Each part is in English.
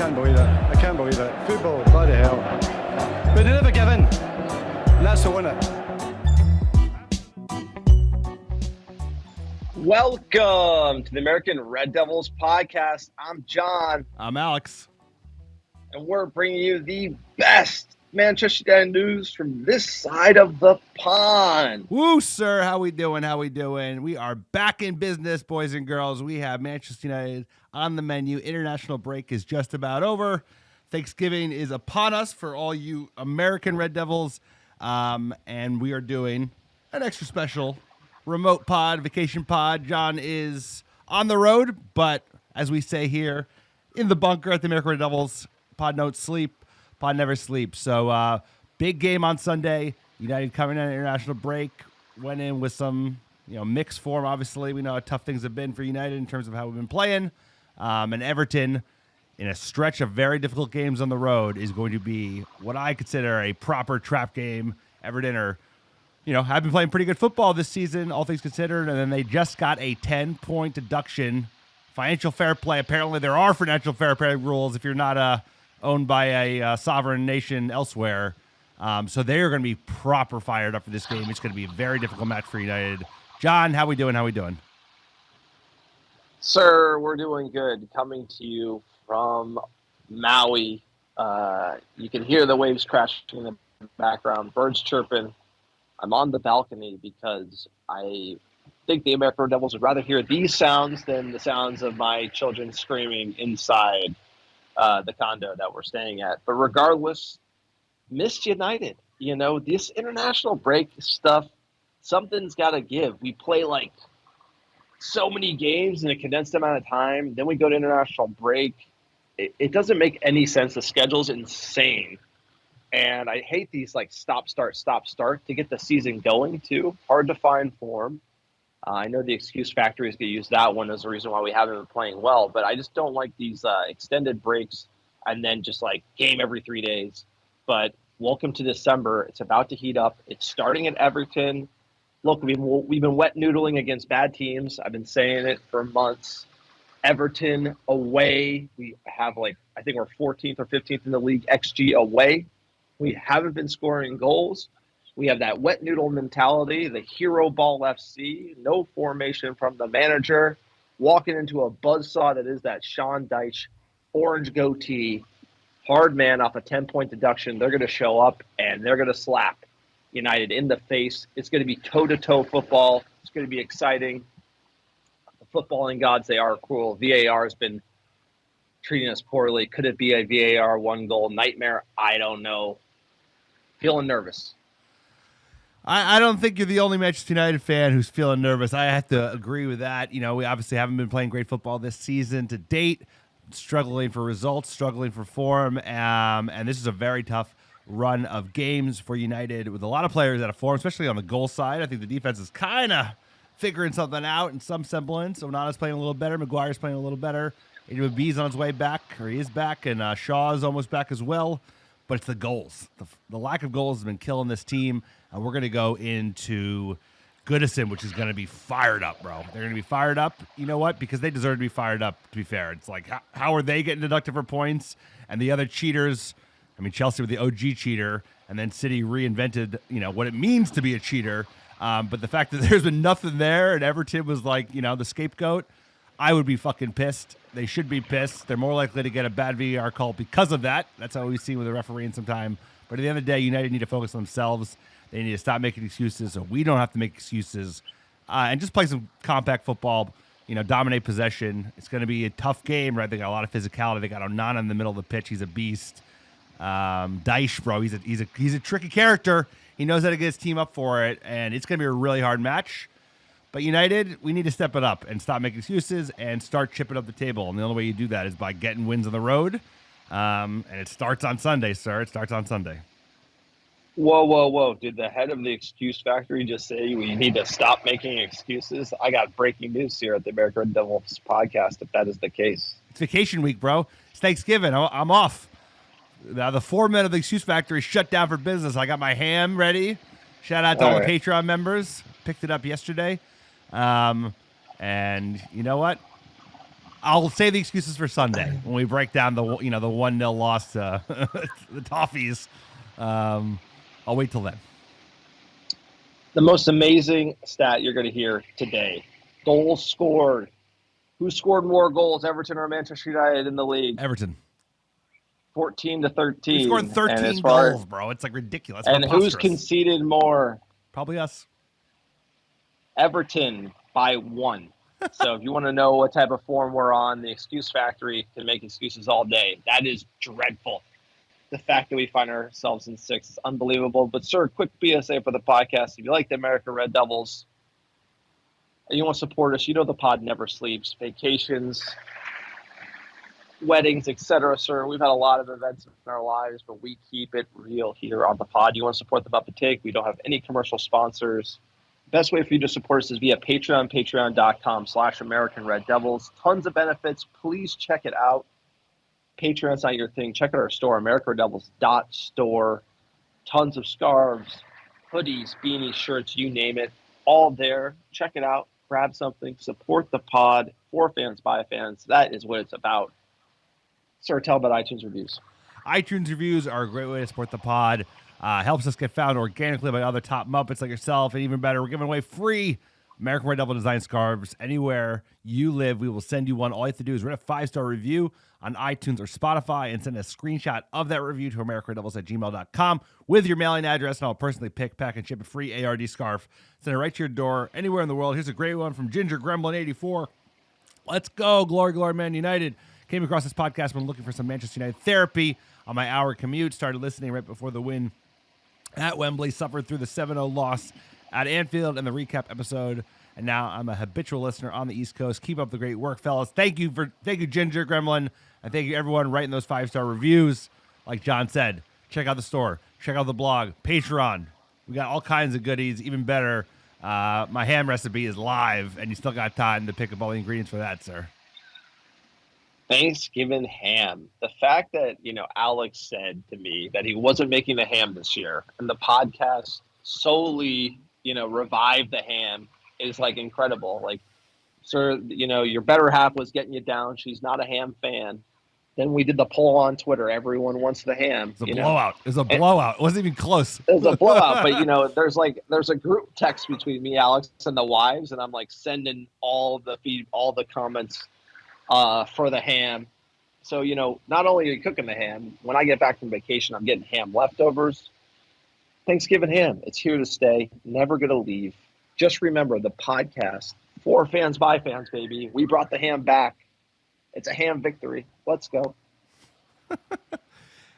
can't believe it. I can't believe it. Football, bloody hell. But they never give in. And that's the winner. Welcome to the American Red Devils podcast. I'm John. I'm Alex. And we're bringing you the best Manchester United news from this side of the pond. Woo, sir. How we doing? How we doing? We are back in business, boys and girls. We have Manchester United on the menu. International break is just about over. Thanksgiving is upon us for all you American Red Devils. And we are doing an extra special remote pod, vacation pod. John is on the road, but as we say here in the bunker at the American Red Devils, pod don't sleep, pod never sleeps. So big game on Sunday. United coming on an international break, went in with some mixed form. Obviously, we know how tough things have been for United in terms of how we've been playing. And Everton, in a stretch of very difficult games on the road, is going to be what I consider a proper trap game. Everton are have been playing pretty good football this season, all things considered, and then they just got a 10-point deduction. Financial fair play. Apparently, there are financial fair play rules if you're not owned by a sovereign nation elsewhere. So they are going to be proper fired up for this game. It's going to be a very difficult match for United. John, how we doing? How we doing? Sir, we're doing good. Coming to you from Maui. You can hear the waves crashing in the background, birds chirping. I'm on the balcony because I think the American Red Devils would rather hear these sounds than the sounds of my children screaming inside the condo that we're staying at. But regardless, missed United. This international break stuff, something's got to give. We play like so many games in a condensed amount of time. Then we go to international break. It doesn't make any sense. The schedule's insane. And I hate these like stop, start to get the season going too. Hard to find form. I know the excuse factory is going to use that one as a reason why we haven't been playing well, but I just don't like these extended breaks and then just like game every 3 days. But welcome to December. It's about to heat up. It's starting at Everton. Look, we've been wet noodling against bad teams. I've been saying it for months. Everton away. We have I think we're 14th or 15th in the league XG away. We haven't been scoring goals. We have that wet noodle mentality, the hero ball FC, no formation from the manager, walking into a buzzsaw that is that Sean Dyche orange goatee, hard man off a 10-point deduction. They're going to show up and they're going to slap United in the face. It's going to be toe-to-toe football. It's going to be exciting. The footballing gods, they are cruel. VAR has been treating us poorly. Could it be a VAR one-goal nightmare? I don't know. Feeling nervous. I don't think you're the only Manchester United fan who's feeling nervous. I have to agree with that. We obviously haven't been playing great football this season to date, struggling for results, struggling for form, and this is a very tough run of games for United with a lot of players out of form, especially on the goal side. I think the defense is kind of figuring something out in some semblance. Onana's playing a little better. Maguire's playing a little better. Adrian B's on his way back, or he is back, and Shaw is almost back as well. But it's the goals. The lack of goals has been killing this team, and we're going to go into Goodison, which is going to be fired up, bro. They're going to be fired up. You know what? Because they deserve to be fired up, to be fair. It's like, how are they getting deducted for points? And the other cheaters, Chelsea with the OG cheater, and then City reinvented, what it means to be a cheater. But the fact that there's been nothing there, and Everton was like, the scapegoat, I would be fucking pissed. They should be pissed. They're more likely to get a bad VAR call because of that. That's how we've seen with the refereeing sometime. But at the end of the day, United need to focus on themselves. They need to stop making excuses so we don't have to make excuses. And just play some compact football, dominate possession. It's going to be a tough game, right? They got a lot of physicality. They got Onana in the middle of the pitch. He's a beast. Dyche, bro, he's a tricky character. He knows how to get his team up for it, and it's going to be a really hard match. But United, we need to step it up and stop making excuses and start chipping up the table. And the only way you do that is by getting wins on the road. And it starts on Sunday, sir. It starts on Sunday. Whoa. Did the head of the excuse factory just say we need to stop making excuses? I got breaking news here at the American Red Devils podcast, if that is the case. It's vacation week, bro. It's Thanksgiving. I'm off. Now, the 4 men of the excuse factory shut down for business. I got my ham ready. Shout out to all the Patreon members. Picked it up yesterday. And you know what? I'll save the excuses for Sunday when we break down the 1-0 loss to the Toffees. I'll wait till then. The most amazing stat you're going to hear today: goals scored. Who scored more goals, Everton or Manchester United in the league? Everton. 14-13. We scored 13 goals, bro. It's like ridiculous. And who's conceded more? Probably us. Everton by 1. So if you want to know what type of form we're on, the excuse factory can make excuses all day. That is dreadful. The fact that we find ourselves in 6th is unbelievable. But, sir, quick PSA for the podcast. If you like the American Red Devils and you want to support us, you know the pod never sleeps. Vacations, weddings, etc., sir. We've had a lot of events in our lives, but we keep it real here on the pod. You want to support the Up and Take? We don't have any commercial sponsors. Best way for you to support us is via Patreon, patreon.com/American Red Devils. Tons of benefits. Please check it out. Patreon's not your thing. Check out our store, AmericanRedDevils.store. Tons of scarves, hoodies, beanies, shirts, you name it. All there. Check it out. Grab something. Support the pod. For fans, by fans. That is what it's about. Sir, tell about iTunes reviews. iTunes reviews are a great way to support the pod. Helps us get found organically by other top Muppets like yourself. And even better, we're giving away free American Red Devil design scarves anywhere you live. We will send you one. All you have to do is write a 5-star review on iTunes or Spotify and send a screenshot of that review to AmericanRedDevils@gmail.com with your mailing address, and I'll personally pick, pack, and ship a free ARD scarf. Send it right to your door anywhere in the world. Here's a great one from Ginger Gremlin 84. Let's go. Glory, glory, Man United. Came across this podcast when looking for some Manchester United therapy on my hour commute. Started listening right before the win at Wembley. Suffered through the 7-0 loss at Anfield and the recap episode. And now I'm a habitual listener on the East Coast. Keep up the great work, fellas. Thank you, Ginger Gremlin. And thank you, everyone, writing those 5-star reviews. Like John said, check out the store. Check out the blog. Patreon. We got all kinds of goodies. Even better, my ham recipe is live, and you still got time to pick up all the ingredients for that, sir. Thanksgiving ham. The fact that, Alex said to me that he wasn't making the ham this year, and the podcast solely, revived the ham is like incredible. Like, sir, your better half was getting you down. She's not a ham fan. Then we did the poll on Twitter. Everyone wants the ham. It's a blowout. It was a blowout. It wasn't even close. It was a blowout. But, there's a group text between me, Alex, and the wives, and I'm like sending all the comments for the ham. So, not only are you cooking the ham, when I get back from vacation, I'm getting ham leftovers. Thanksgiving ham. It's here to stay. Never going to leave. Just remember the podcast. For fans, by fans, baby. We brought the ham back. It's a ham victory. Let's go.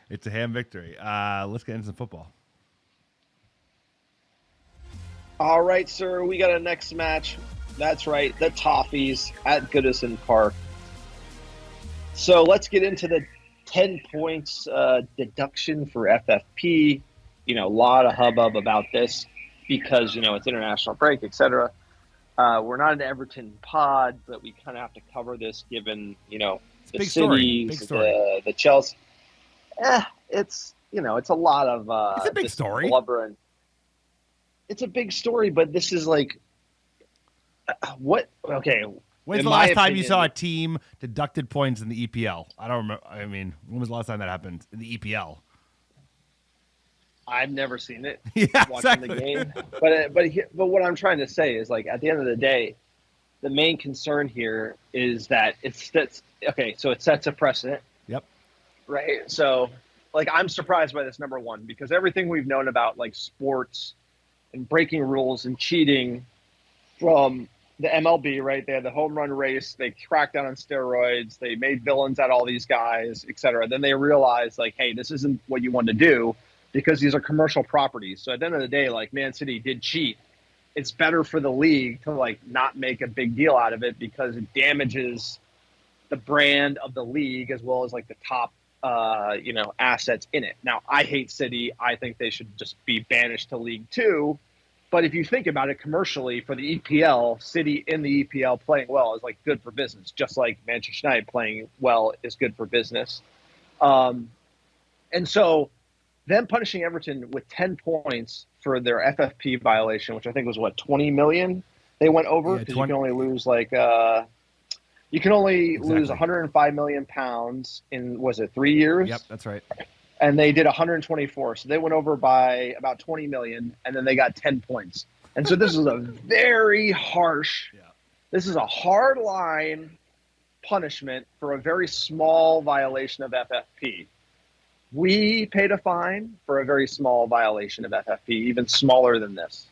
It's a ham victory. Let's get into some football. All right, sir. We got a next match. That's right. The Toffees at Goodison Park. So let's get into the 10 points deduction for FFP. A lot of hubbub about this because, it's international break, etc. We're not an Everton pod, but we kind of have to cover this given, the cities, the Chelsea. It's a lot of it's a big story. Blubbering. It's a big story, but this is like what? Okay. When's the last time you saw a team deducted points in the EPL? I don't remember. I mean, when was the last time that happened in the EPL? I've never seen it. Yeah, watching the game. But what I'm trying to say is, like, at the end of the day, the main concern here is that it sets a precedent. Yep. Right. So, like, I'm surprised by this, number one, because everything we've known about, like, sports and breaking rules and cheating from the MLB, right? They had the home run race. They cracked down on steroids. They made villains out of all these guys, et cetera. Then they realized, like, hey, this isn't what you want to do because these are commercial properties. So at the end of the day, like, Man City did cheat. It's better for the league to, like, not make a big deal out of it because it damages the brand of the league as well as, like, the top, assets in it. Now, I hate City. I think they should just be banished to League Two. But if you think about it commercially, for the EPL, City in the EPL playing well is, like, good for business, just like Manchester United playing well is good for business. And so them punishing Everton with 10 points for their FFP violation, which I think was, 20 million they went over? Because you can only lose, You can only lose Exactly. 105 million pounds in, was it 3 years? Yep, that's right. And they did 124. So they went over by about 20 million, and then they got 10 points. And so this is a very harsh, this is a hard line punishment for a very small violation of FFP. We paid a fine for a very small violation of FFP, even smaller than this.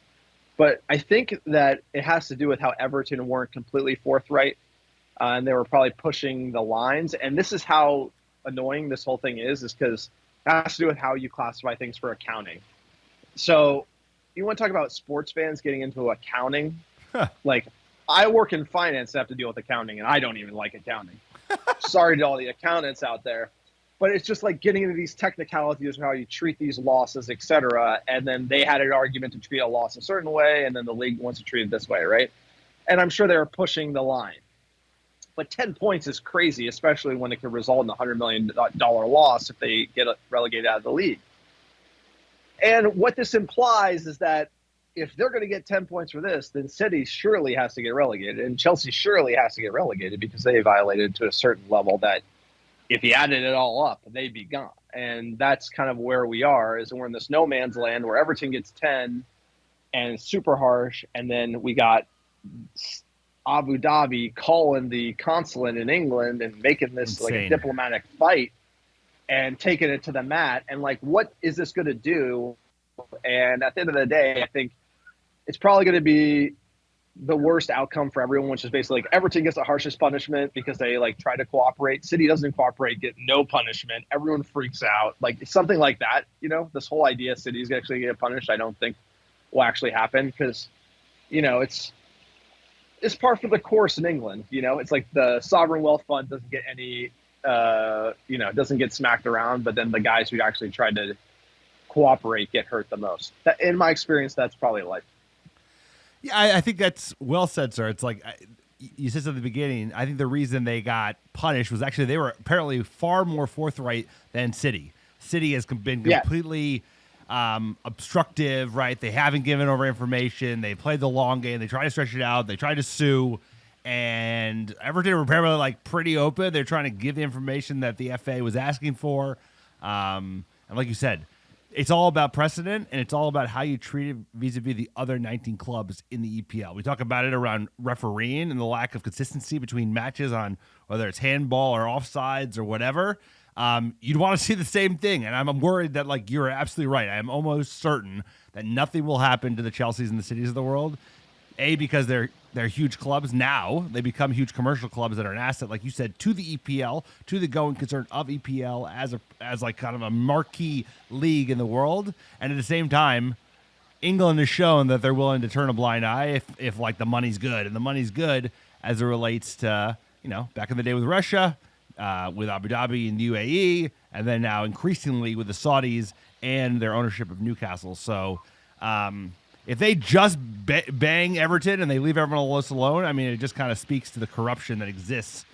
But I think that it has to do with how Everton weren't completely forthright, and they were probably pushing the lines. And this is how annoying this whole thing is because it has to do with how you classify things for accounting. So you want to talk about sports fans getting into accounting? Like, I work in finance and have to deal with accounting, and I don't even like accounting. Sorry to all the accountants out there. But it's just like getting into these technicalities of how you treat these losses, et cetera. And then they had an argument to treat a loss a certain way, and then the league wants to treat it this way, right? And I'm sure they were pushing the line. But 10 points is crazy, especially when it could result in a $100 million loss if they get relegated out of the league. And what this implies is that if they're going to get 10 points for this, then City surely has to get relegated, and Chelsea surely has to get relegated because they violated to a certain level that if you added it all up, they'd be gone. And that's kind of where we are, is we're in this no man's land where Everton gets 10 and it's super harsh. And then we got Abu Dhabi calling the consulate in England and making this like a diplomatic fight and taking it to the mat. And like, what is this going to do? And at the end of the day, I think it's probably going to be the worst outcome for everyone, which is basically like Everton gets the harshest punishment because they like try to cooperate. City doesn't cooperate, get no punishment. Everyone freaks out. Like something like that, you know, this whole idea City's actually get punished, I don't think will actually happen because, you know, it's par for the course in England. You know, it's like the sovereign wealth fund doesn't get any, you know, doesn't get smacked around, but then the guys who actually tried to cooperate get hurt the most. In my experience, that's probably life. Yeah, I think that's well said, sir. It's like you said at the beginning. I think the reason they got punished was actually they were apparently far more forthright than City. City has been completely obstructive, right? They haven't given over information. They played the long game. They tried to stretch it out. They tried to sue. And Everton were apparently like pretty open. They're trying to give the information that the FA was asking for. And like you said, it's all about precedent, and it's all about how you treat it vis-a-vis the other 19 clubs in the EPL. We talk about it around refereeing and the lack of consistency between matches on whether it's handball or offsides or whatever. You'd want to see the same thing, and I'm worried that, like, you're absolutely right. I am almost certain that nothing will happen to the Chelseas and the Cities of the world, because they're huge clubs now. They become huge commercial clubs that are an asset, like you said, to the EPL, to the going concern of EPL as like kind of a marquee league in the world. And at the same time, England has shown that they're willing to turn a blind eye if like the money's good, and the money's good as it relates to, you know, back in the day with Russia, with Abu Dhabi and UAE, and then now increasingly with the Saudis and their ownership of Newcastle. So, if they just bang Everton and they leave everyone else alone, I mean, it just kind of speaks to the corruption that exists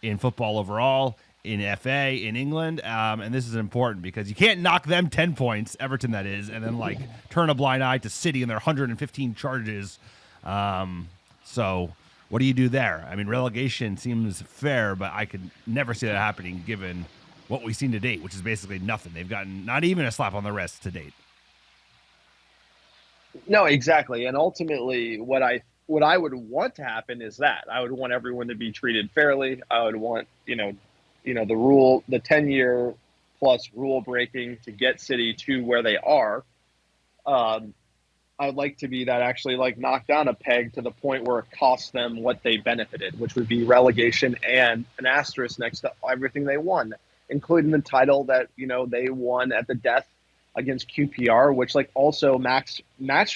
in football overall, in FA, in England. And this is important because you can't knock them 10 points, Everton that is, and then like turn a blind eye to City and their 115 charges. So what do you do there? I mean, relegation seems fair, but I could never see that happening given what we've seen to date, which is basically nothing. They've gotten not even a slap on the wrist to date. No, exactly. And ultimately, what I would want to happen is that I would want everyone to be treated fairly. I would want, the 10-year plus rule breaking to get City to where they are. I'd like to be that actually like knock down a peg to the point where it costs them what they benefited, which would be relegation and an asterisk next to everything they won, including the title that, they won at the death against QPR, which like also match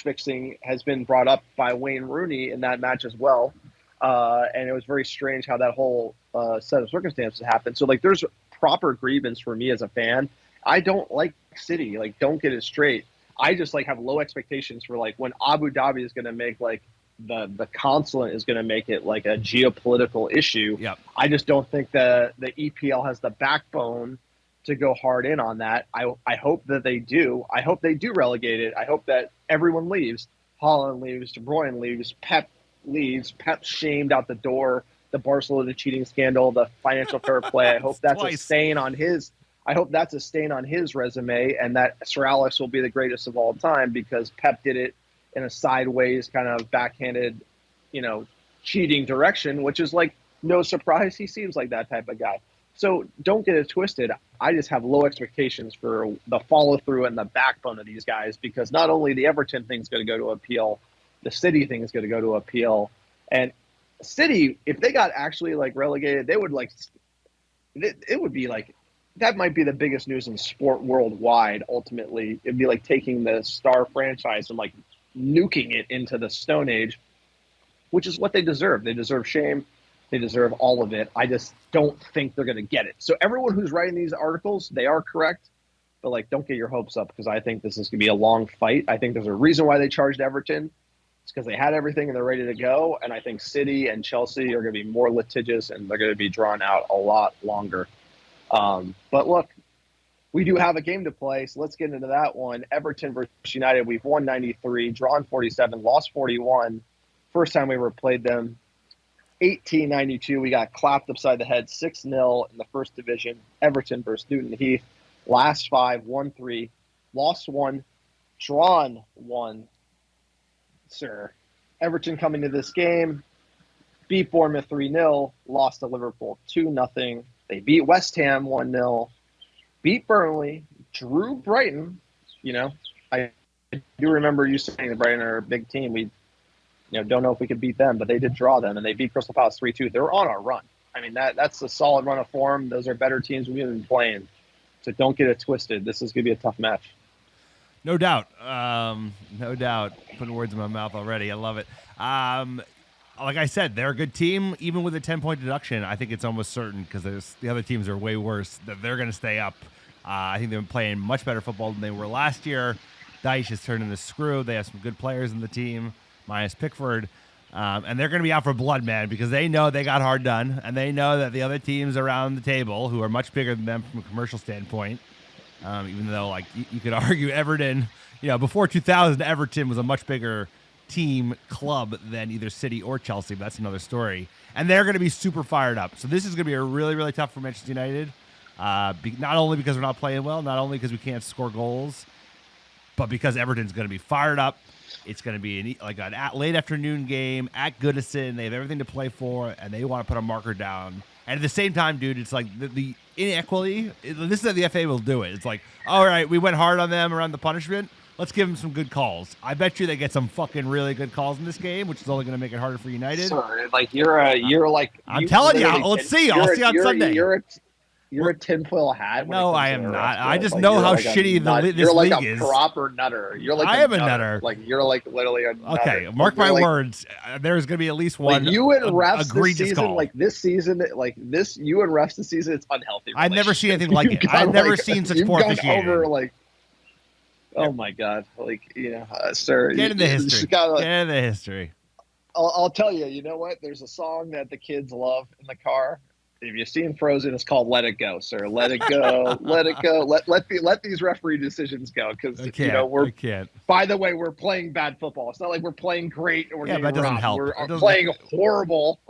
fixing has been brought up by Wayne Rooney in that match as well. And it was very strange how that whole set of circumstances happened. So like there's proper grievance for me as a fan. I don't like City, like don't get it straight. I just like have low expectations for like when Abu Dhabi is going to make like the consulate is going to make it like a geopolitical issue. Yep. I just don't think the EPL has the backbone to go hard in on that. I hope that they do. I hope they do relegate it. I hope that everyone leaves. Holland leaves, De Bruyne leaves, Pep leaves, Pep shamed out the door, the Barcelona cheating scandal, the financial fair play. I hope that's Twice. a stain on his. I hope that's a stain on his resume, and that Sir Alex will be the greatest of all time because Pep did it in a sideways, kind of backhanded, cheating direction, which is like no surprise. He seems like that type of guy. So don't get it twisted. I just have low expectations for the follow through and the backbone of these guys because not only the Everton thing is going to go to appeal, the City thing is going to go to appeal, and City, if they got actually like relegated, they would like it would be like that might be the biggest news in sport worldwide. Ultimately, it'd be like taking the star franchise and like nuking it into the Stone Age, which is what they deserve. They deserve shame. They deserve all of it. I just don't think they're going to get it. So everyone who's writing these articles, they are correct, but like don't get your hopes up because I think this is going to be a long fight. I think there's a reason why they charged Everton. It's because they had everything and they're ready to go. And I think City and Chelsea are going to be more litigious and they're going to be drawn out a lot longer. But look, we do have a game to play, so let's get into that one. Everton versus United. We've won 93, drawn 47, lost 41. First time we ever played them. 1892, we got clapped upside the head 6-0 in the first division. Everton versus Newton Heath. Last 5, won 3, lost 1, drawn 1. Sir, Everton coming to this game, beat Bournemouth 3-0, lost to Liverpool 2-0. They beat West Ham 1-0, beat Burnley, drew Brighton. I do remember you saying that Brighton are a big team. We don't know if we could beat them, but they did draw them, and they beat Crystal Palace 3-2. They're on a run. I mean, that's a solid run of form. Those are better teams we've been playing. So don't get it twisted. This is going to be a tough match. No doubt. No doubt. Putting words in my mouth already. I love it. Like I said, they're a good team. Even with a 10-point deduction, I think it's almost certain because the other teams are way worse that they're going to stay up. I think they've been playing much better football than they were last year. Dyche has turned into screw. They have some good players in the team, minus Pickford. And they're going to be out for blood, man, because they know they got hard done, and they know that the other teams around the table, who are much bigger than them from a commercial standpoint, even though like you could argue Everton, before 2000, Everton was a much bigger team club than either City or Chelsea, but that's another story. And they're going to be super fired up. So this is going to be a really, really tough for Manchester United, not only because we're not playing well, not only because we can't score goals, but because Everton's going to be fired up. It's going to be a late afternoon game at Goodison. They have everything to play for, and they want to put a marker down. And at the same time, dude, it's like the inequality. This is how the FA will do it. It's like, all right, we went hard on them around the punishment. Let's give them some good calls. I bet you they get some fucking really good calls in this game, which is only going to make it harder for United. Sorry, like you're like. I'm telling you, let's see. I'll see on Sunday. You're a tinfoil hat. No, I am not. I just know how shitty this you're like league a is. proper nutter. You're like I am a nutter. Like you're like literally a nutter. Okay, mark my words. There's going to be at least one you and refs egregious this season, call. You and refs this season, it's unhealthy. I've never seen anything like it. I've never seen such poor officiating. Oh my God! Sir, get in the history. Get in the history. I'll tell you. You know what? There's a song that the kids love in the car. If you've seen Frozen, it's called "Let It Go," sir. Let it go. Let it go. Let these referee decisions go because I can't. By the way, we're playing bad football. It's not like we're playing great or but it doesn't help. We're playing horrible.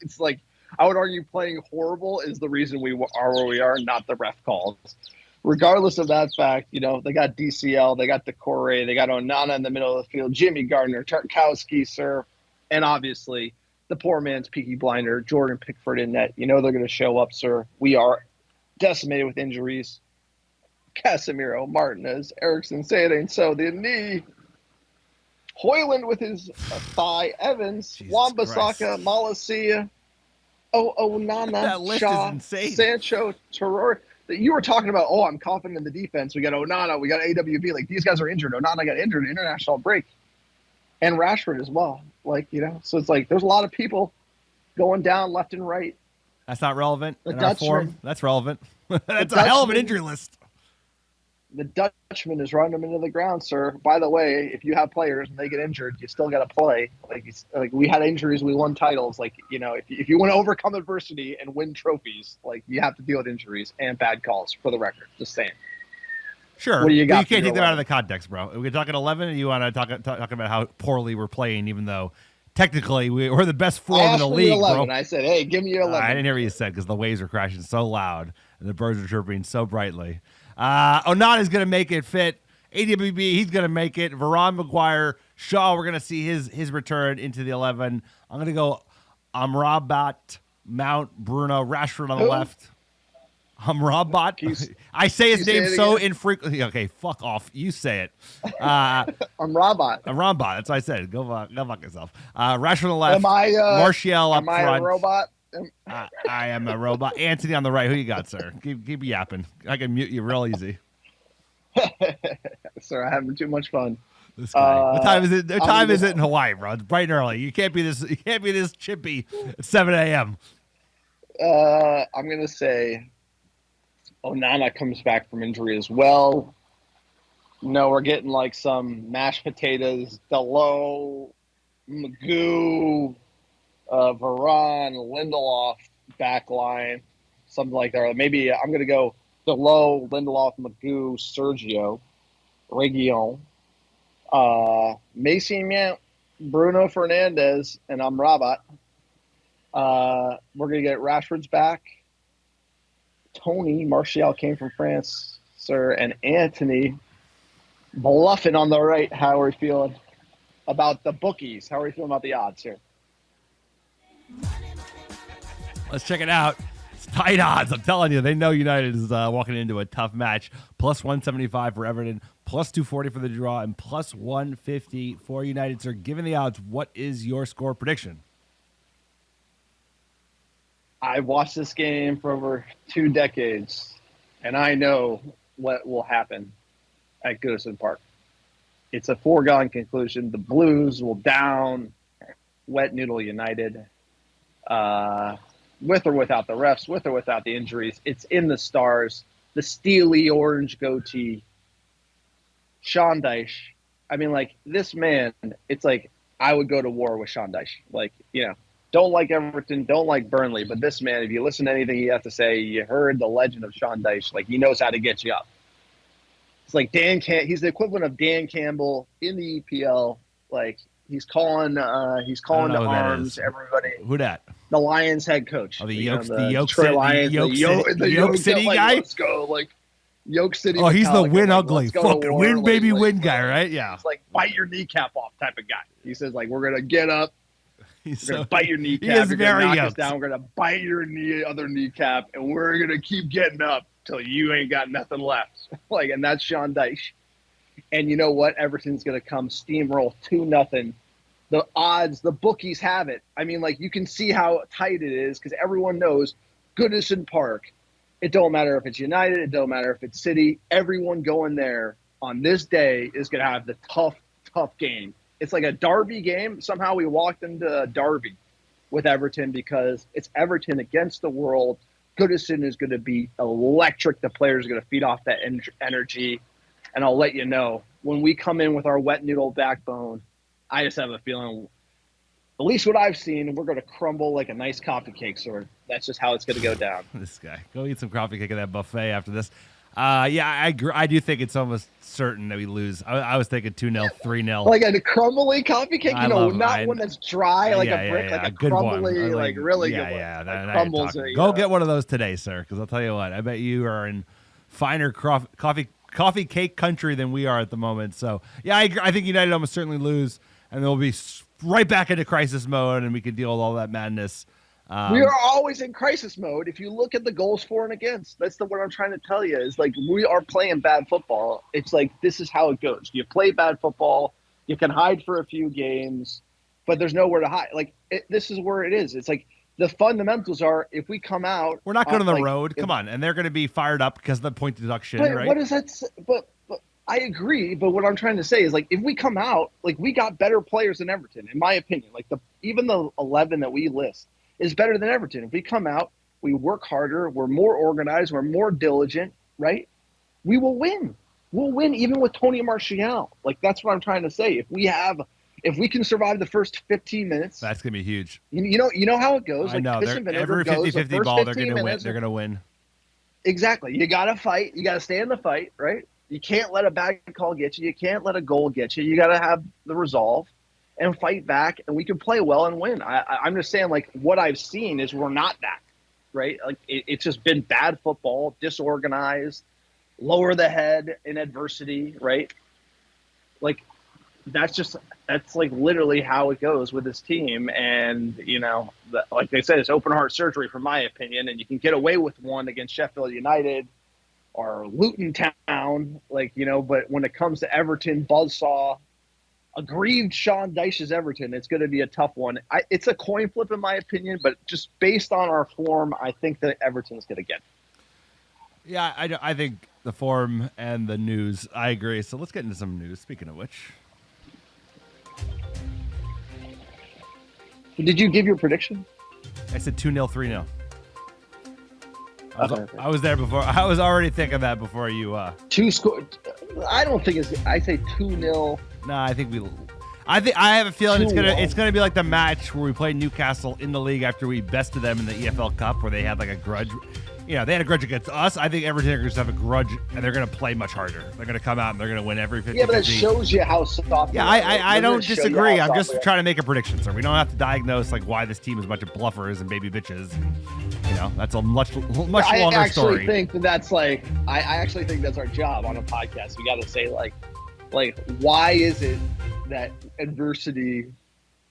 It's like I would argue playing horrible is the reason we are where we are, not the ref calls. Regardless of that fact, they got DCL, they got Decore, they got Onana in the middle of the field, Jimmy Gardner, Tarkowski, sir, and obviously the poor man's Peaky Blinder, Jordan Pickford in net. They're going to show up, sir. We are decimated with injuries. Casemiro, Martinez, Eriksson, say it ain't so. The knee. Hoyland with his thigh. Evans, Wan-Bissaka, Malacia, Onana, Shaw, Sancho, Traore. You were talking about, I'm confident in the defense. We got Onana, we got AWB. Like, these guys are injured. Onana got injured in international break. And Rashford as well. So it's like there's a lot of people going down left and right. That's not relevant in our form. That's relevant. That's a hell of an injury list. The Dutchman is running them into the ground, sir. By the way, if you have players and they get injured, you still got to play. Like we had injuries, we won titles. If you want to overcome adversity and win trophies, you have to deal with injuries and bad calls. For the record, just saying. Sure. What do you got? You can't take them out of the context, bro. We're talking 11, and you want to talk about how poorly we're playing, even though Technically, we're the best I form in asked the for league, your 11. bro. I said, hey, give me your 11. I didn't hear what you said because the waves are crashing so loud and the birds are chirping so brightly. Onana's going to make it fit. AWB, he's going to make it. Varane, Maguire, Shaw, we're going to see his return into the 11. I'm going to go Amrabat, Mount, Bruno, Rashford on the Who? left. Amrabat. I say his name so infrequently. Okay, fuck off. You say it. Amrabat. Amrabat. That's what I said. Go fuck yourself. Rashford on the left. Am I, Martial up am I front. a robot? I am a robot. Anthony on the right. Who you got, sir? Keep yapping. I can mute you real easy. Sir, I'm having too much fun. This guy. What time is it? What time is it in Hawaii, bro? It's bright and early. You can't be this chippy at 7 a.m. I'm gonna say Onana comes back from injury as well. No, we're getting like some mashed potatoes, Dalot, Magoo, Varane, Lindelof back line, something like that. Or maybe I'm going to go Dalot, Lindelof, Magoo, Sergio, Reguilon, Mason Mount, Bruno Fernandes, and Amrabat. We're going to get Rashford's back. Tony Martial came from France, sir, and Anthony bluffing on the right. How are we feeling about the bookies? How are we feeling about the odds here? Let's check it out. It's tight odds. I'm telling you, they know United is walking into a tough match. Plus 175 for Everton, plus 240 for the draw, and plus 150 for United. Sir, given the odds, what is your score prediction? I've watched this game for over 2 decades, and I know what will happen at Goodison Park. It's a foregone conclusion. The Blues will down Wet Noodle United, with or without the refs, with or without the injuries. It's in the stars. The steely orange goatee, Sean Dyche. I mean, like, this man, it's like I would go to war with Sean Dyche. Like, don't like Everton, don't like Burnley, but this man, if you listen to anything he has to say, you heard the legend of Sean Dyche. Like, he knows how to get you up. It's like he's the equivalent of Dan Campbell in the EPL. Like, he's calling to arms everybody. Who that? The Lions head coach. Oh, the Yoke City guy? Let's go. Like, Yoke City. Oh, he's the win like, ugly. Fucking win, baby, win guy, right? Yeah. He's like, bite your kneecap off type of guy. He says, like, we're going to get up. We're going to bite your kneecap. He is You're very knock yoked. us down. We're going to bite your other kneecap, and we're going to keep getting up till you ain't got nothing left. Like, and that's Sean Dyche. And you know what? Everton's going to come steamroll 2-0. The odds, the bookies have it. I mean, like, you can see how tight it is because everyone knows Goodison Park. It don't matter if it's United. It don't matter if it's City. Everyone going there on this day is going to have the tough game. It's like a derby game. Somehow we walked into a derby with Everton because it's Everton against the world. Goodison is going to be electric. The players are going to feed off that energy. And I'll let you know, when we come in with our wet noodle backbone, I just have a feeling, at least what I've seen, we're going to crumble like a nice coffee cake sword. That's just how it's going to go down. This guy. Go eat some coffee cake at that buffet after this. Yeah, I agree. I do think it's almost certain that we lose. I was thinking 2-0, 3-0. Like a crumbly coffee cake, not one that's dry like a brick, like a good crumbly, one. like really good one. Yeah, like crumbles. Go get one of those today, sir, because I'll tell you what, I bet you are in finer coffee cake country than we are at the moment. So, yeah, I think United almost certainly lose, and they'll be right back into crisis mode, and we can deal with all that madness. We are always in crisis mode. If you look at the goals for and against, that's what I'm trying to tell you is like we are playing bad football. It's like this is how it goes. You play bad football, you can hide for a few games, but there's nowhere to hide. Like this is where it is. It's like the fundamentals are if we come out, we're not going on the road. Come on, and they're going to be fired up because of the point deduction, but right? What is that? But I agree. But what I'm trying to say is like if we come out, like we got better players than Everton, in my opinion. Like even the 11 that we list is better than Everton. If we come out, we work harder, we're more organized, we're more diligent, right? We will win. We'll win even with Tony Martial. Like that's what I'm trying to say. If we can survive the first 15 minutes, that's gonna be huge. You know how it goes. I know. Every 50-50 ball, they're gonna win. Exactly. You gotta fight. You gotta stay in the fight, right? You can't let a bad call get you. You can't let a goal get you. You gotta have the resolve. and fight back, and we can play well and win. I'm just saying, like, what I've seen is we're not that, right? Like, it's just been bad football, disorganized, lower the head in adversity, right? Like, that's like literally how it goes with this team. And, like they said, it's open heart surgery, from my opinion, and you can get away with one against Sheffield United or Luton Town, but when it comes to Everton, buzzsaw, aggrieved Sean Dyche's Everton, it's going to be a tough one. It's a coin flip in my opinion, but just based on our form, I think that Everton's going to get it. Yeah, I think the form and the news, I agree. So let's get into some news. Speaking of which. Did you give your prediction? I said 2-0, 3-0. I was there before. I was already thinking that before you. Two score. I don't think it's. I say 2-0. No, I think we. I have a feeling it's gonna be like the match where we played Newcastle in the league after we bested them in the EFL Cup, where they had like a grudge. They had a grudge against us. I think Everton are going to have a grudge, and they're going to play much harder. They're going to come out and they're going to win every 50. Yeah, but it shows you how soft. Yeah, I don't disagree. I'm just trying to make a prediction, sir. We don't have to diagnose like why this team is a bunch of bluffers and baby bitches. And, that's a much longer story. I actually think that's our job on a podcast. We got to say like, why is it that adversity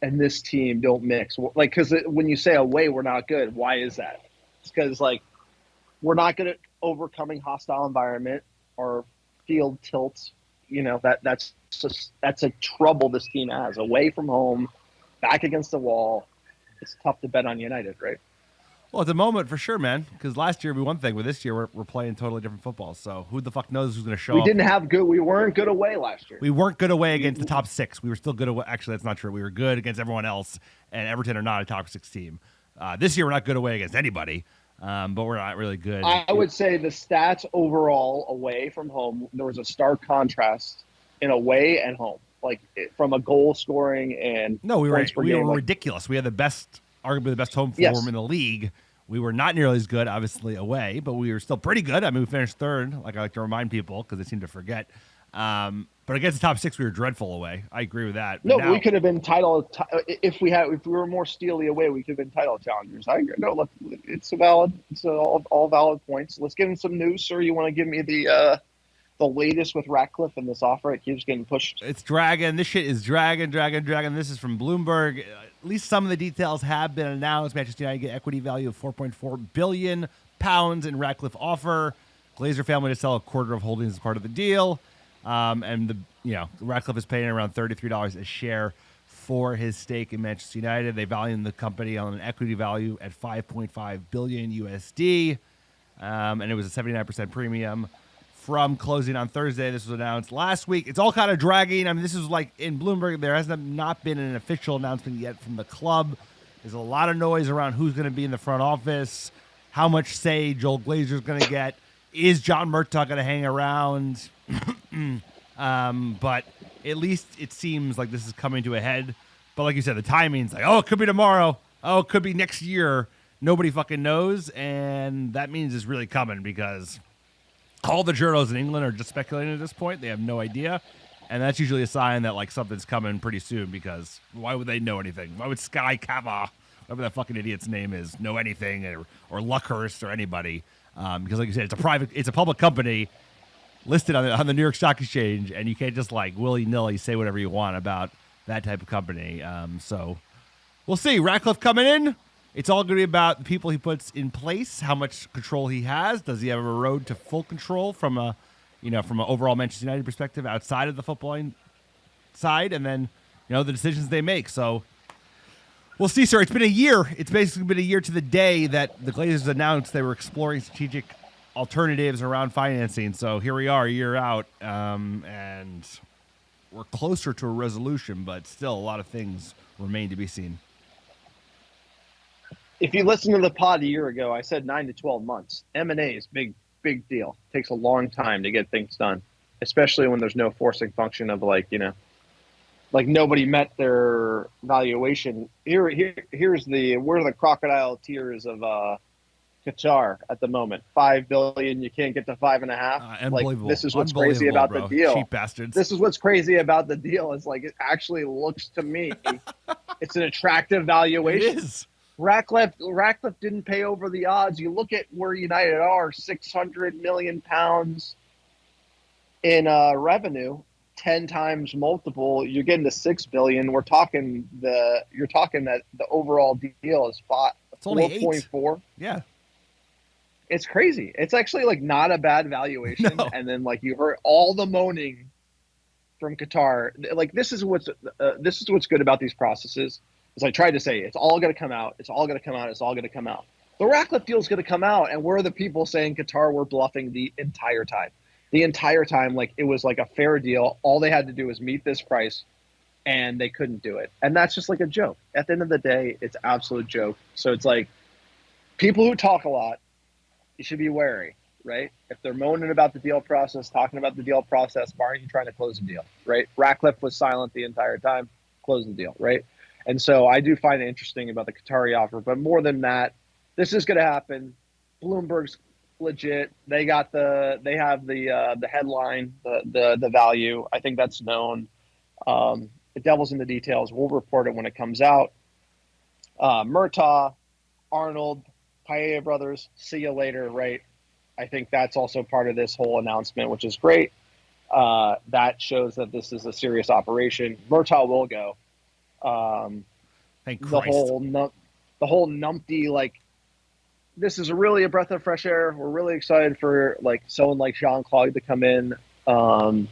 and this team don't mix? Like, because when you say away, we're not good. Why is that? It's because we're not good at overcoming hostile environment or field tilts. That's a trouble this team has. Away from home, back against the wall, it's tough to bet on United, right? Well, at the moment, for sure, man. Because last year we won thing, but this year we're playing totally different football. So who the fuck knows who's going to show up? We weren't good away last year. We weren't good away against the top six. We were still good away. Actually, that's not true. We were good against everyone else, and Everton are not a top six team. This year we're not good away against anybody, but we're not really good. I would say the stats overall away from home, there was a stark contrast in away and home, from a goal scoring and we were ridiculous. We had arguably the best home form in the league. We were not nearly as good, obviously, away, but we were still pretty good. I mean, we finished third, like I like to remind people, because they seem to forget. But against the top six, we were dreadful away. I agree with that. But we could have been title if we were more steely away. We could have been title challengers. I agree. No, look, it's all valid points. Let's get in some news, sir. You want to give me the latest with Ratcliffe and this offer? It keeps getting pushed. It's dragging. This shit is dragging. This is from Bloomberg. At least some of the details have been announced. Manchester United get equity value of £4.4 billion in Ratcliffe offer. Glazer family to sell a quarter of holdings as part of the deal. And Ratcliffe is paying around $33 a share for his stake in Manchester United. They value the company on an equity value at $5.5 billion USD. And it was a 79% premium from closing on Thursday. This was announced last week. It's all kind of dragging. I mean, this is like in Bloomberg. There has not been an official announcement yet from the club. There's a lot of noise around who's going to be in the front office, how much say Joel Glazer is going to get. Is John Murtaugh going to hang around? But at least it seems like this is coming to a head. But like you said, the timing's like, it could be tomorrow. It could be next year. Nobody fucking knows. And that means it's really coming, because all the journals in England are just speculating at this point. They have no idea. And that's usually a sign that something's coming pretty soon, because why would they know anything? Why would Sky Cava, whatever that fucking idiot's name is, know anything, or Luckhurst or anybody? Because like you said, it's a public company listed on the New York Stock Exchange, and you can't just willy-nilly say whatever you want about that type of company. So we'll see. Ratcliffe coming in. It's all going to be about the people he puts in place, how much control he has. Does he have a road to full control from an overall Manchester United perspective outside of the footballing side, and then the decisions they make. So we'll see, sir. It's been a year. It's basically been a year to the day that the Glazers announced they were exploring strategic alternatives around financing. So here we are, a year out, and we're closer to a resolution, but still a lot of things remain to be seen. If you listen to the pod a year ago, I said 9 to 12 months. M&A is big deal. It takes a long time to get things done, especially when there's no forcing function of nobody met their valuation. Here's where the crocodile tears of Qatar at the moment. 5 billion. You can't get to 5.5. Unbelievable. This is what's crazy about bro. the deal. Cheap bastards. This is what's crazy about the deal. Is like it actually looks to me, it's an attractive valuation. It is. Ratcliffe didn't pay over the odds. You look at where United are, 600 million pounds in revenue, 10 times multiple. You're getting to 6 billion. You're talking that the overall deal is It's only 4.4. Yeah. It's crazy. It's actually like not a bad valuation. No. And then like you heard all the moaning from Qatar. Like this is what's good about these processes. As I tried to say, it's all going to come out. It's all going to come out. It's all going to come out. The Ratcliffe deal is going to come out, and we're the people saying Qatar were bluffing the entire time. The entire time, like it was like a fair deal. All they had to do was meet this price, and they couldn't do it. And that's just like a joke. At the end of the day, it's an absolute joke. So it's like people who talk a lot, you should be wary, right? If they're moaning about the deal process, talking about the deal process, why aren't you trying to close the deal, right? Ratcliffe was silent the entire time. Close the deal, right? And so I do find it interesting about the Qatari offer. But more than that, this is going to happen. Bloomberg's legit. They have the headline, the value. I think that's known. The devil's in the details. We'll report it when it comes out. Murtaugh, Arnold, Paella brothers, see you later, right? I think that's also part of this whole announcement, which is great. That shows that this is a serious operation. Murtaugh will go. Thank Christ. The whole numpty, like, this is really a breath of fresh air. We're really excited for like someone like Jean-Claude to come in, and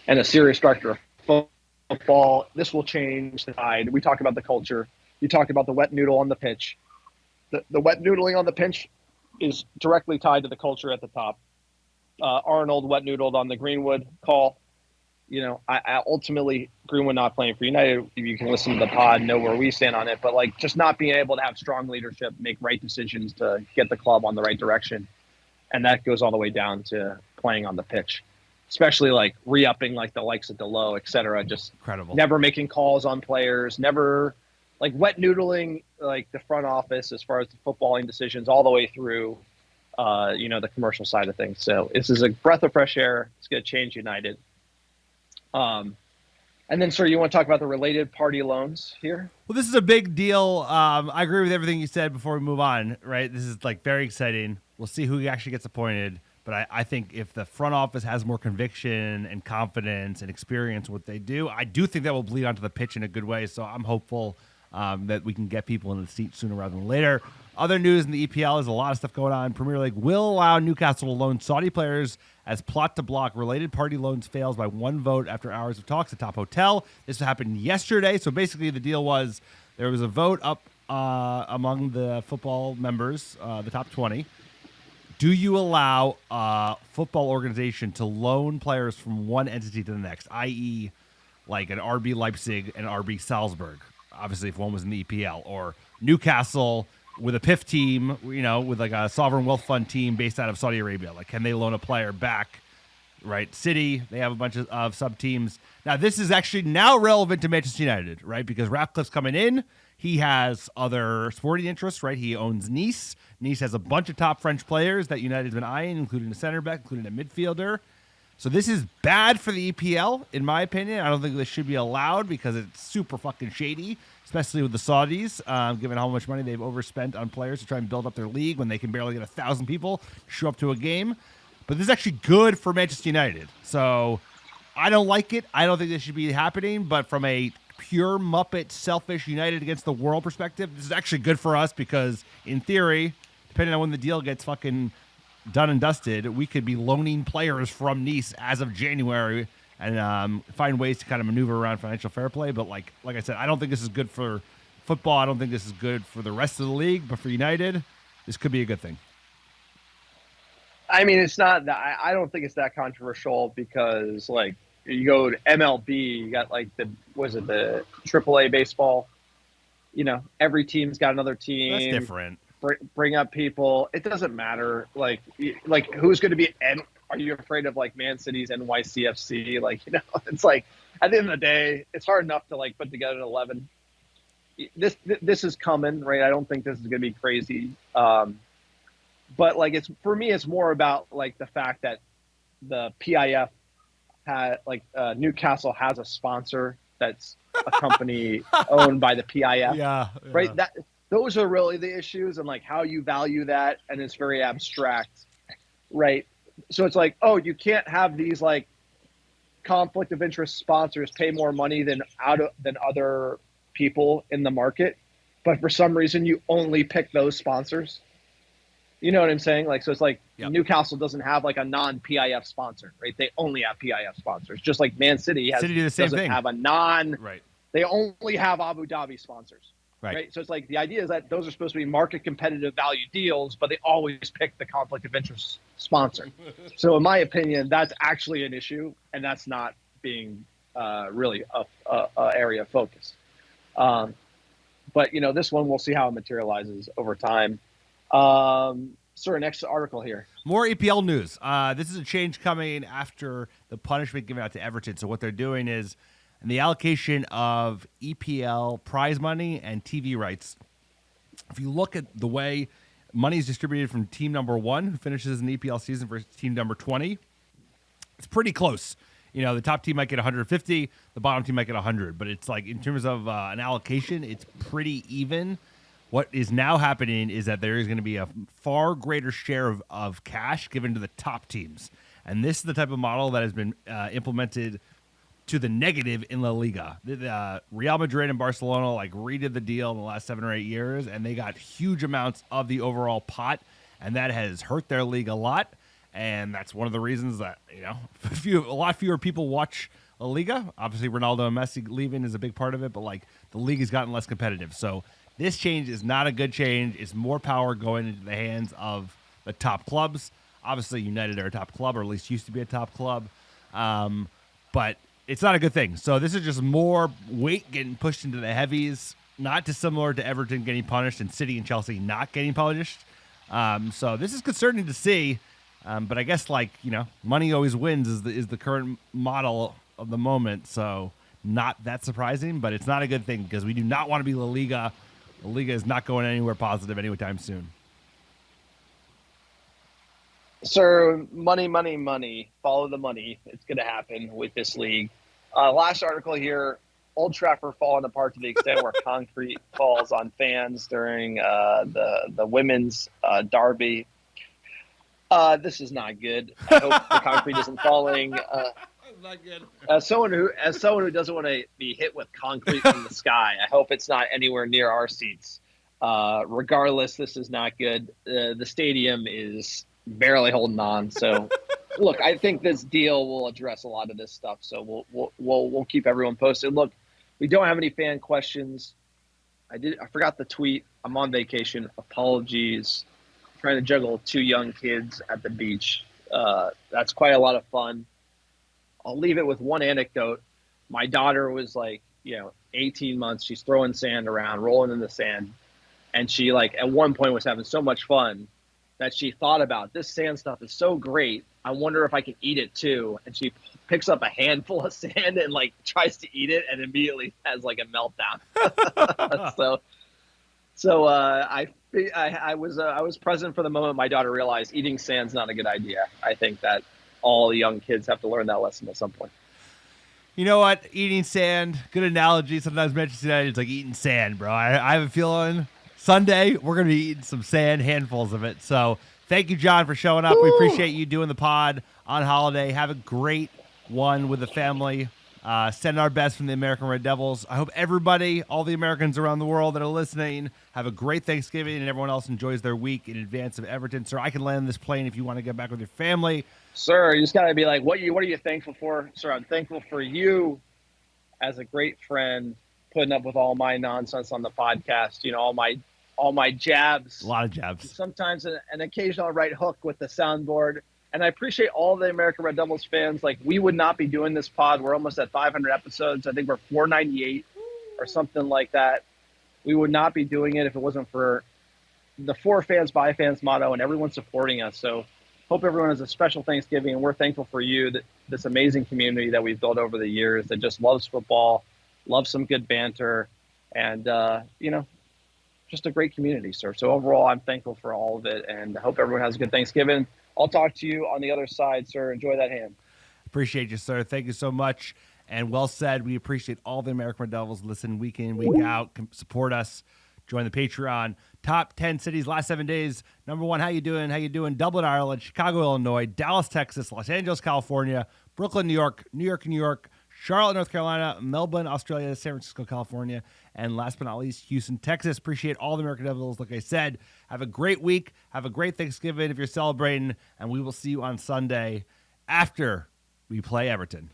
a serious director of football. This will change the tide. We talk about the culture. You talked about the wet noodle on the pitch. The wet noodling on the pitch is directly tied to the culture at the top. Arnold wet noodled on the Greenwood call. You know, I ultimately, Greenwood not playing for United, you can listen to the pod, know where we stand on it, but like just not being able to have strong leadership, make right decisions to get the club on the right direction. And that goes all the way down to playing on the pitch, especially like re-upping like the likes of Delo, et cetera. Just incredible. Never making calls on players, never like wet noodling, like the front office as far as the footballing decisions all the way through, the commercial side of things. So this is a breath of fresh air. It's going to change United. And then, sir, you want to talk about the related party loans here? Well, this is a big deal. I agree with everything you said before we move on, right? This is like very exciting. We'll see who actually gets appointed. But I think if the front office has more conviction and confidence and experience in what they do, I do think that will bleed onto the pitch in a good way. So I'm hopeful that we can get people in the seat sooner rather than later. Other news in the EPL is a lot of stuff going on. Premier League will allow Newcastle to loan Saudi players as plot to block related party loans fails by one vote after hours of talks at Top Hotel. This happened yesterday. So basically the deal was there was a vote up among the football members, the top 20. Do you allow a football organization to loan players from one entity to the next, i.e. like an RB Leipzig and RB Salzburg, obviously if one was in the EPL, or Newcastle with a PIF team, with like a sovereign wealth fund team based out of Saudi Arabia? Like, can they loan a player back, right? City, they have a bunch of sub-teams. Now, this is actually now relevant to Manchester United, right? Because Ratcliffe's coming in. He has other sporting interests, right? He owns Nice. Nice has a bunch of top French players that United's been eyeing, including a center back, including a midfielder. So this is bad for the EPL, in my opinion. I don't think this should be allowed because it's super fucking shady, especially with the Saudis, given how much money they've overspent on players to try and build up their league when they can barely get 1,000 people to show up to a game. But this is actually good for Manchester United. So I don't like it. I don't think this should be happening. But from a pure Muppet, selfish United against the world perspective, this is actually good for us because, in theory, depending on when the deal gets fucking done and dusted, we could be loaning players from Nice as of January and find ways to kind of maneuver around financial fair play. But like I said, I don't think this is good for football. I don't think this is good for the rest of the league. But for United, this could be a good thing. I mean, it's not that. I don't think it's that controversial because, like, you go to MLB, you got like the AAA baseball. Every team's got another team. That's different. Bring up people. It doesn't matter. Like who's going to be? Are you afraid of like Man City's NYCFC? It's like at the end of the day, it's hard enough to like put together an 11. This is coming, right? I don't think this is going to be crazy. but like for me, it's more about like the fact that the PIF had like Newcastle has a sponsor that's a company owned by the PIF, Yeah. right? That those are really the issues, and like how you value that, and it's very abstract, right? So it's like, oh, you can't have these like conflict of interest sponsors pay more money than other people in the market, but for some reason you only pick those sponsors. You know what I'm saying? Like, so it's like Yep. Newcastle doesn't have like a non-PIF sponsor, right? They only have PIF sponsors, just like Man City City do the same doesn't thing. have a non. Right. They only have Abu Dhabi sponsors, Right. So it's like the idea is that those are supposed to be market competitive value deals, but they always pick the conflict of interest sponsor. So in my opinion, that's actually an issue, and that's not being really a area of focus. But this one, we'll see how it materializes over time. Sir, next article here. More EPL news. This is a change coming after the punishment given out to Everton. So what they're doing is, in the allocation of EPL prize money and TV rights, if you look at the way money is distributed from team number 1, who finishes an EPL season, versus team number 20, it's pretty close. The top team might get 150, the bottom team might get 100, but it's like in terms of an allocation, it's pretty even. What is now happening is that there is going to be a far greater share of cash given to the top teams. And this is the type of model that has been implemented to the negative in La Liga. Real Madrid and Barcelona redid the deal in the last 7 or 8 years, and they got huge amounts of the overall pot, and that has hurt their league a lot. And that's one of the reasons that a lot fewer people watch La Liga. Obviously, Ronaldo and Messi leaving is a big part of it, but the league has gotten less competitive. So this change is not a good change. It's more power going into the hands of the top clubs. Obviously, United are a top club, or at least used to be a top club. But it's not a good thing. So this is just more weight getting pushed into the heavies, not dissimilar to Everton getting punished and City and Chelsea not getting punished. So this is concerning to see. But I guess money always wins is the current model of the moment. So not that surprising, but it's not a good thing because we do not want to be La Liga. La Liga is not going anywhere positive anytime soon. Sir, money, money, money. Follow the money. It's going to happen with this league. Last article here, Old Trafford falling apart to the extent where concrete falls on fans during the women's derby. This is not good. I hope the concrete isn't falling. Not good. As someone who doesn't want to be hit with concrete from the sky, I hope it's not anywhere near our seats. Regardless, this is not good. The stadium is barely holding on. So, look, I think this deal will address a lot of this stuff. So we'll keep everyone posted. Look, we don't have any fan questions. I forgot the tweet. I'm on vacation. Apologies. Trying to juggle 2 young kids at the beach. That's quite a lot of fun. I'll leave it with one anecdote. My daughter was 18 months. She's throwing sand around, rolling in the sand. And she at one point was having so much fun that she thought about, this sand stuff is so great. I wonder if I can eat it too. And she picks up a handful of sand and tries to eat it and immediately has a meltdown. So I was present for the moment my daughter realized eating sand's not a good idea. I think that all young kids have to learn that lesson at some point. You know what? Eating sand, good analogy. Sometimes Manchester United is like eating sand, bro. I have a feeling Sunday we're going to be eating some sand, handfuls of it. So thank you, John, for showing up. Woo! We appreciate you doing the pod on holiday. Have a great one with the family. Send our best from the American Red Devils. I hope everybody, all the Americans around the world that are listening, have a great Thanksgiving and everyone else enjoys their week in advance of Everton. Sir, I can land this plane if you want to get back with your family. Sir, you just got to be what are you thankful for? Sir, I'm thankful for you as a great friend, putting up with all my nonsense on the podcast, all my jabs. A lot of jabs. Sometimes an occasional right hook with the soundboard. And I appreciate all the American Red Devils fans. We would not be doing this pod. We're almost at 500 episodes. I think we're 498 or something like that. We would not be doing it if it wasn't for the for fans, by fans motto and everyone supporting us. So hope everyone has a special Thanksgiving. And we're thankful for you, this amazing community that we've built over the years that just loves football, loves some good banter, and, just a great community, sir. So overall, I'm thankful for all of it, and I hope everyone has a good Thanksgiving. I'll talk to you on the other side, sir. Enjoy that ham. Appreciate you, sir. Thank you so much. And well said. We appreciate all the American Red Devils. Listen week in, week out. Support us. Join the Patreon. Top 10 cities last 7 days. Number 1, how you doing? How you doing? Dublin, Ireland. Chicago, Illinois. Dallas, Texas. Los Angeles, California. Brooklyn, New York. New York, New York. Charlotte, North Carolina. Melbourne, Australia. San Francisco, California. And last but not least, Houston, Texas. Appreciate all the American Devils. Like I said, have a great week. Have a great Thanksgiving if you're celebrating. And we will see you on Sunday after we play Everton.